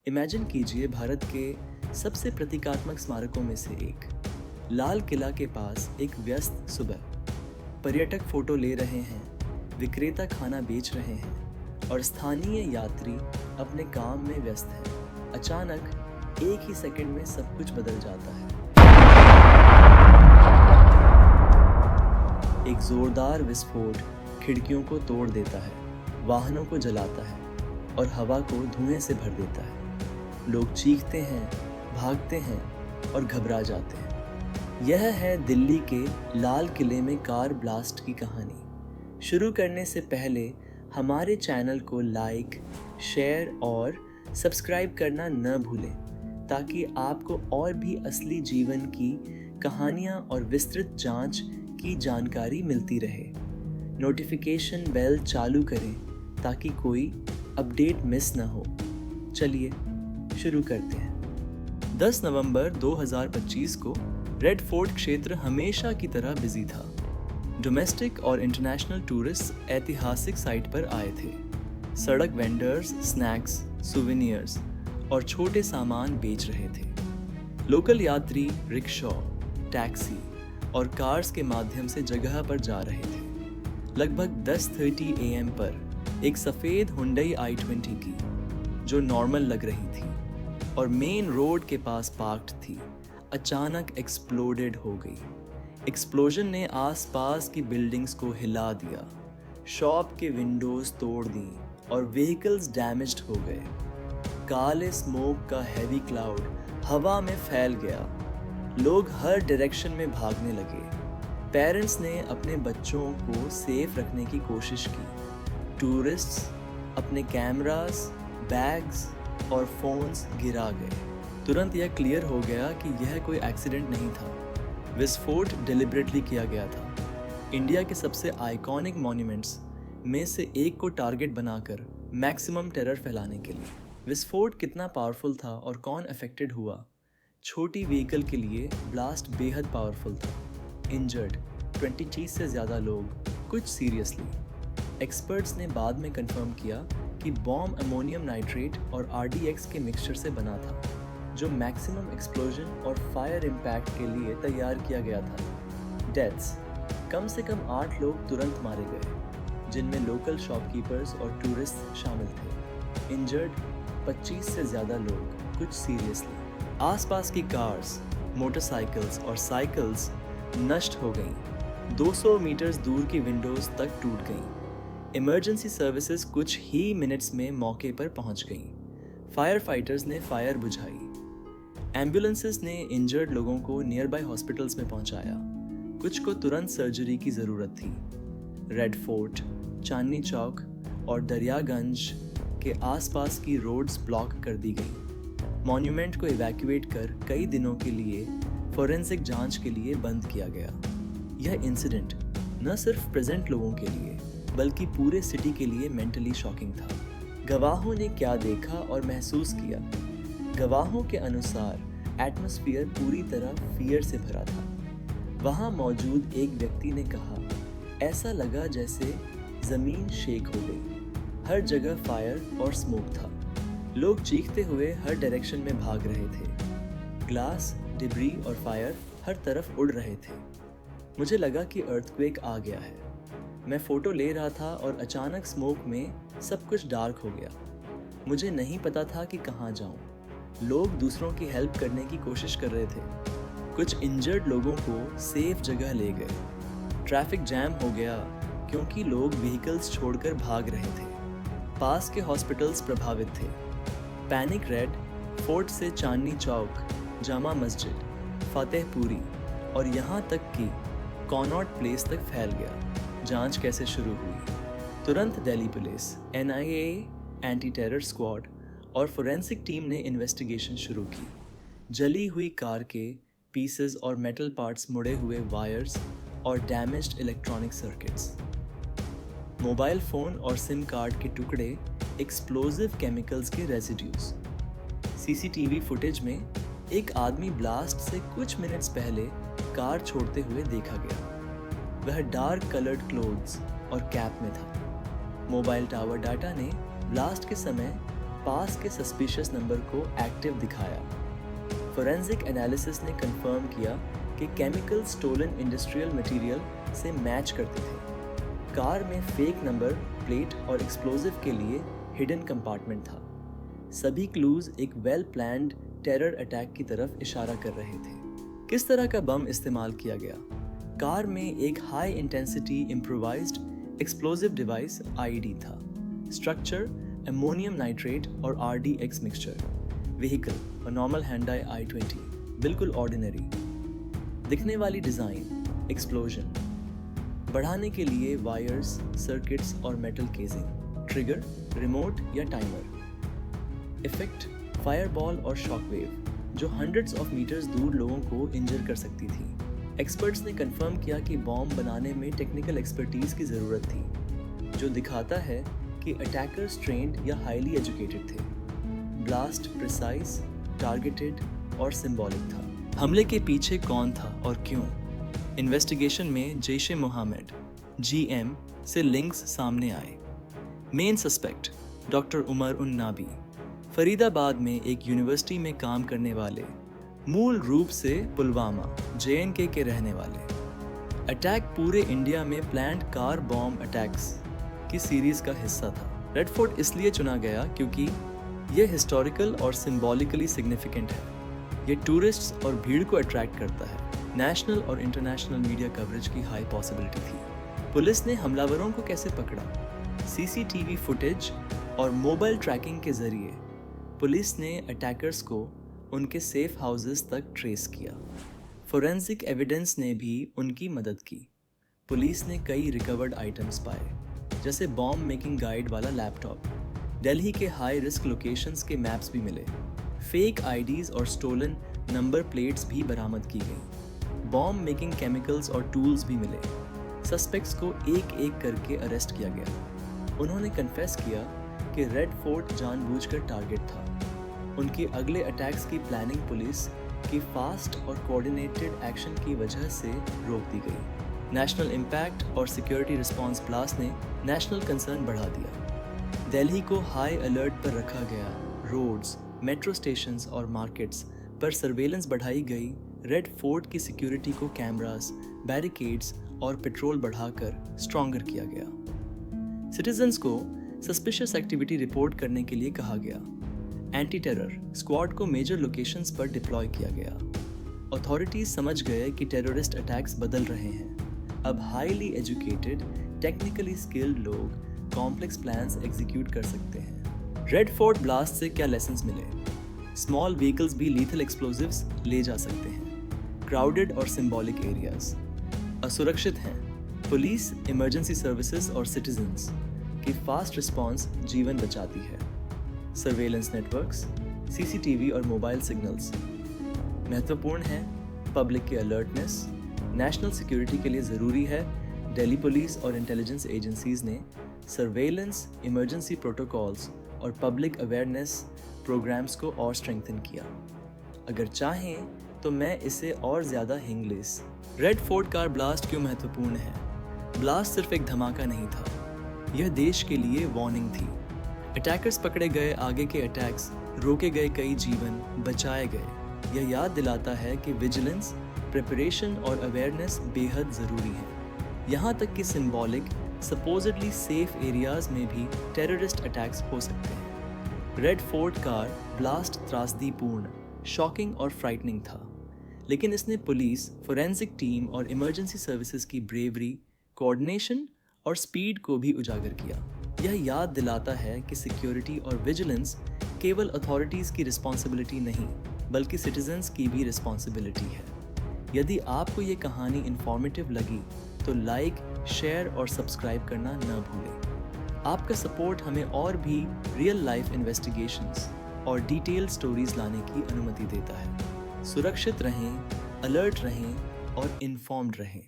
Imagine कीजिए भारत के सबसे प्रतीकात्मक स्मारकों में से एक, लाल किला के पास एक व्यस्त सुबह। पर्यटक फोटो ले रहे हैं, विक्रेता खाना बेच रहे हैं और स्थानीय यात्री अपने काम में व्यस्त हैं। अचानक एक ही सेकंड में सब कुछ बदल जाता है। एक जोरदार विस्फोट खिड़कियों को तोड़ देता है, वाहनों को जलाता है और हवा को धुएं से भर देता है। लोग चीखते हैं, भागते हैं और घबरा जाते हैं। यह है दिल्ली के लाल किले में कार ब्लास्ट की कहानी। शुरू करने से पहले हमारे चैनल को लाइक, शेयर और सब्सक्राइब करना न भूलें, ताकि आपको और भी असली जीवन की कहानियाँ और विस्तृत जांच की जानकारी मिलती रहे। नोटिफिकेशन बेल चालू करें ताकि कोई अपडेट मिस न हो। चलिए शुरू करते हैं। 10 नवंबर 2025 को रेड फोर्ट क्षेत्र हमेशा की तरह बिजी था। डोमेस्टिक और इंटरनेशनल टूरिस्ट ऐतिहासिक साइट पर आए थे। सड़क वेंडर्स स्नैक्स, सुवेनियर्स और छोटे सामान बेच रहे थे। लोकल यात्री रिक्शा, टैक्सी और कार्स के माध्यम से जगह पर जा रहे थे। लगभग 10:30 AM पर एक सफ़ेद हुंडई i20 की, जो नॉर्मल लग रही थी और मेन रोड के पास पार्क्ड थी, अचानक एक्सप्लोडेड हो गई। एक्सप्लोजन ने आसपास की बिल्डिंग्स को हिला दिया, शॉप के विंडोज तोड़ दी और व्हीकल्स डैमेज्ड हो गए। काले स्मोक का हैवी क्लाउड हवा में फैल गया। लोग हर डायरेक्शन में भागने लगे। पेरेंट्स ने अपने बच्चों को सेफ रखने की कोशिश की। टूरिस्ट्स अपने कैमरास, बैग्स और फोन्स गिरा गए। तुरंत यह क्लियर हो गया कि यह कोई एक्सीडेंट नहीं था। विस्फोट डिलिबरेटली किया गया था। इंडिया के सबसे आइकॉनिक मॉन्यूमेंट्स में से एक को टारगेट बनाकर मैक्सिमम टेरर फैलाने के लिए। विस्फोट कितना पावरफुल था और कौन अफेक्टेड हुआ? छोटी व्हीकल के लिए ब्लास्ट बेहद पावरफुल था। इंजर्ड 23 से ज़्यादा लोग, कुछ सीरियसली। एक्सपर्ट्स ने बाद में कंफर्म किया कि बॉम्ब अमोनियम नाइट्रेट और RDX के मिक्सचर से बना था, जो मैक्सिमम एक्सप्लोजन और फायर इम्पैक्ट के लिए तैयार किया गया था। डेथ्स, कम से कम 8 लोग तुरंत मारे गए, जिनमें लोकल शॉपकीपर्स और टूरिस्ट शामिल थे। इंजर्ड 25 से ज़्यादा लोग, कुछ सीरियसली। आसपास की कार्स, मोटरसाइकिल्स और साइकिल्स नष्ट हो गईं। 200 मीटर्स दूर की विंडोज तक टूट गईं। इमरजेंसी सर्विसेज कुछ ही मिनट्स में मौके पर पहुंच गईं। फायर फाइटर्स ने फायर बुझाई। एम्बुलेंसेस ने इंजर्ड लोगों को नियर बाय हॉस्पिटल्स में पहुंचाया। कुछ को तुरंत सर्जरी की ज़रूरत थी। रेड फोर्ट, चांदनी चौक और दरियागंज के आसपास की रोड्स ब्लॉक कर दी गई। मॉन्यूमेंट को इवैक्यूएट कर कई दिनों के लिए फोरेंसिक जांच के लिए बंद किया गया। यह इंसिडेंट न सिर्फ प्रेजेंट लोगों के लिए बल्कि पूरे सिटी के लिए मेंटली शॉकिंग था। गवाहों ने क्या देखा और महसूस किया? गवाहों के अनुसार एटमॉस्फेयर पूरी तरह फियर से भरा था। वहां मौजूद एक व्यक्ति ने कहा, ऐसा लगा जैसे जमीन शेक हो गई। हर जगह फायर और स्मोक था। लोग चीखते हुए हर डायरेक्शन में भाग रहे थे। ग्लास, डिब्री और फायर हर तरफ उड़ रहे थे। मुझे लगा कि अर्थक्वेक आ गया है। मैं फ़ोटो ले रहा था और अचानक स्मोक में सब कुछ डार्क हो गया। मुझे नहीं पता था कि कहाँ जाऊँ। लोग दूसरों की हेल्प करने की कोशिश कर रहे थे। कुछ इंजर्ड लोगों को सेफ जगह ले गए। ट्रैफिक जैम हो गया क्योंकि लोग व्हीकल्स छोड़कर भाग रहे थे। पास के हॉस्पिटल्स प्रभावित थे। पैनिक रेड फोर्ट से चांदनी चौक, जामा मस्जिद, फतेहपुरी और यहाँ तक कि कॉनॉट प्लेस तक फैल गया। जांच कैसे शुरू हुई? तुरंत Delhi police, NIA, anti terror squad और फोरेंसिक टीम ने इन्वेस्टिगेशन शुरू की। जली हुई कार के पीसेस और मेटल पार्ट्स, मुड़े हुए वायर्स और damaged electronic circuits. Mobile phone और सिम कार्ड के टुकड़े, एक्सप्लोजिव केमिकल्स के रेजिड्यूज। CCTV फुटेज में एक आदमी ब्लास्ट से कुछ मिनट्स पहले कार छोड़ते हुए देखा गया। वह डार्क कलर्ड क्लोथ्स और कैप में था। मोबाइल टावर डाटा ने ब्लास्ट के समय पास के सस्पिशियस नंबर को एक्टिव दिखाया। फोरेंसिक एनालिसिस ने कंफर्म किया कि केमिकल स्टोलन इंडस्ट्रियल मटेरियल से मैच करते थे। कार में फेक नंबर प्लेट और एक्सप्लोजिव के लिए हिडन कंपार्टमेंट था। सभी क्लूज एक वेल प्लान्ड टेरर अटैक की तरफ इशारा कर रहे थे। किस तरह का बम इस्तेमाल किया गया? कार में एक high intensity improvised explosive device IED था। स्ट्रक्चर अमोनियम नाइट्रेट और RDX mixture. Vehicle normal Hyundai i20, बिल्कुल ऑर्डिनरी। दिखने वाली डिज़ाइन एक्सप्लोजन, बढ़ाने के लिए वायर्स, सर्किट्स और मेटल केसिंग। ट्रिगर रिमोट या टाइमर। इफेक्ट फायरबॉल और शॉकवेव, जो हंड्रेड्स ऑफ मीटर्स दूर लोगों को इंजर कर सकती थी। एक्सपर्ट्स ने कंफर्म किया कि बॉम्ब बनाने में टेक्निकल एक्सपर्टीज की ज़रूरत थी, जो दिखाता है कि अटैकर्स ट्रेंड या हाईली एजुकेटेड थे। ब्लास्ट प्रिसाइज, टारगेटेड और सिंबॉलिक था। हमले के पीछे कौन था और क्यों? इन्वेस्टिगेशन में जैश-ए-मोहम्मद GM से लिंक्स सामने आए। Main suspect doctor Umar Un-Nabi, Faridabad में एक यूनिवर्सिटी में काम करने वाले, मूल रूप से पुलवामा JNK के रहने वाले। अटैक पूरे इंडिया में प्लान्ड कार बॉम्ब अटैक्स की सीरीज का हिस्सा था। रेड फोर्ट इसलिए चुना गया क्योंकि यह हिस्टोरिकल और सिंबॉलिकली सिग्निफिकेंट है। ये टूरिस्ट्स और भीड़ को अट्रैक्ट करता है। नेशनल और इंटरनेशनल मीडिया कवरेज की हाई पॉसिबिलिटी थी। पुलिस ने हमलावरों को कैसे पकड़ा? CCTV फुटेज और मोबाइल ट्रैकिंग के जरिए पुलिस ने अटैकर्स को उनके सेफ हाउसेस तक ट्रेस किया। फोरेंसिक एविडेंस ने भी उनकी मदद की। पुलिस ने कई रिकवर्ड आइटम्स पाए, जैसे बॉम्ब मेकिंग गाइड वाला लैपटॉप। दिल्ली के हाई रिस्क लोकेशंस के मैप्स भी मिले। फेक IDs और स्टोलन नंबर प्लेट्स भी बरामद की गई। बॉम्ब मेकिंग केमिकल्स और टूल्स भी मिले। सस्पेक्ट्स को एक एक करके अरेस्ट किया गया। उन्होंने कन्फेस किया कि रेड फोर्ट जानबूझकर टारगेट था। उनके अगले अटैक्स की प्लानिंग पुलिस की फास्ट और कोऑर्डिनेटेड एक्शन की वजह से रोक दी गई। नेशनल इम्पैक्ट और सिक्योरिटी रिस्पांस ब्लास्ट ने नेशनल कंसर्न बढ़ा दिया। दिल्ली को हाई अलर्ट पर रखा गया। रोड्स, मेट्रो स्टेशंस और मार्केट्स पर सर्वेलेंस बढ़ाई गई। रेड फोर्ट की सिक्योरिटी को कैमरास, बैरिकेड्स और पेट्रोल बढ़ाकर स्ट्रॉन्गर किया गया। सिटीजन्स को सस्पिशियस एक्टिविटी रिपोर्ट करने के लिए कहा गया। एंटी टेरर स्क्वाड को मेजर लोकेशंस पर डिप्लॉय किया गया। अथॉरिटीज समझ गए कि टेररिस्ट अटैक्स बदल रहे हैं। अब हाईली एजुकेटेड, टेक्निकली स्किल्ड लोग कॉम्प्लेक्स प्लान्स एग्जीक्यूट कर सकते हैं। रेड फोर्ट ब्लास्ट से क्या लेसन्स मिले? स्मॉल व्हीकल्स भी लीथल एक्सप्लोजिव्स ले जा सकते हैं। क्राउडेड और सिंबॉलिक एरियाज असुरक्षित हैं। पुलिस, इमरजेंसी सर्विसेज और सिटीजन्स की फास्ट रिस्पांस जीवन बचाती है। सर्वेलेंस नेटवर्क्स, CCTV और मोबाइल सिग्नल्स महत्वपूर्ण हैं। पब्लिक की अलर्टनेस नेशनल सिक्योरिटी के लिए ज़रूरी है। दिल्ली पुलिस और इंटेलिजेंस एजेंसीज ने सर्वेलेंस, इमरजेंसी प्रोटोकॉल्स और पब्लिक अवेयरनेस प्रोग्राम्स को और स्ट्रेंथन किया। अगर चाहें तो मैं इसे और ज़्यादा हिंगलेस। रेड फोर्ट कार ब्लास्ट क्यों महत्वपूर्ण है? ब्लास्ट सिर्फ एक धमाका नहीं था, यह देश के लिए वार्निंग थी। अटैकर्स पकड़े गए, आगे के अटैक्स रोके गए, कई जीवन बचाए गए। यह याद दिलाता है कि विजिलेंस, प्रिपरेशन और अवेयरनेस बेहद ज़रूरी है। यहाँ तक कि सिंबॉलिक, सपोजिडली सेफ एरियाज में भी टेररिस्ट अटैक्स हो सकते हैं। रेड फोर्ट कार ब्लास्ट त्रासदीपूर्ण, शॉकिंग और फ्राइटनिंग था, लेकिन इसने पुलिस, फोरेंसिक टीम और इमरजेंसी सर्विसेज की ब्रेवरी, कोऑर्डिनेशन और स्पीड को भी उजागर किया। यह याद दिलाता है कि सिक्योरिटी और विजिलेंस केवल अथॉरिटीज़ की रिस्पॉन्सिबिलिटी नहीं, बल्कि सिटीजन्स की भी रिस्पॉन्सिबिलिटी है। यदि आपको ये कहानी इंफॉर्मेटिव लगी तो लाइक, शेयर और सब्सक्राइब करना न भूलें। आपका सपोर्ट हमें और भी रियल लाइफ इन्वेस्टिगेशंस और डिटेल्ड स्टोरीज लाने की अनुमति देता है। सुरक्षित रहें, अलर्ट रहें और इन्फॉर्म्ड रहें।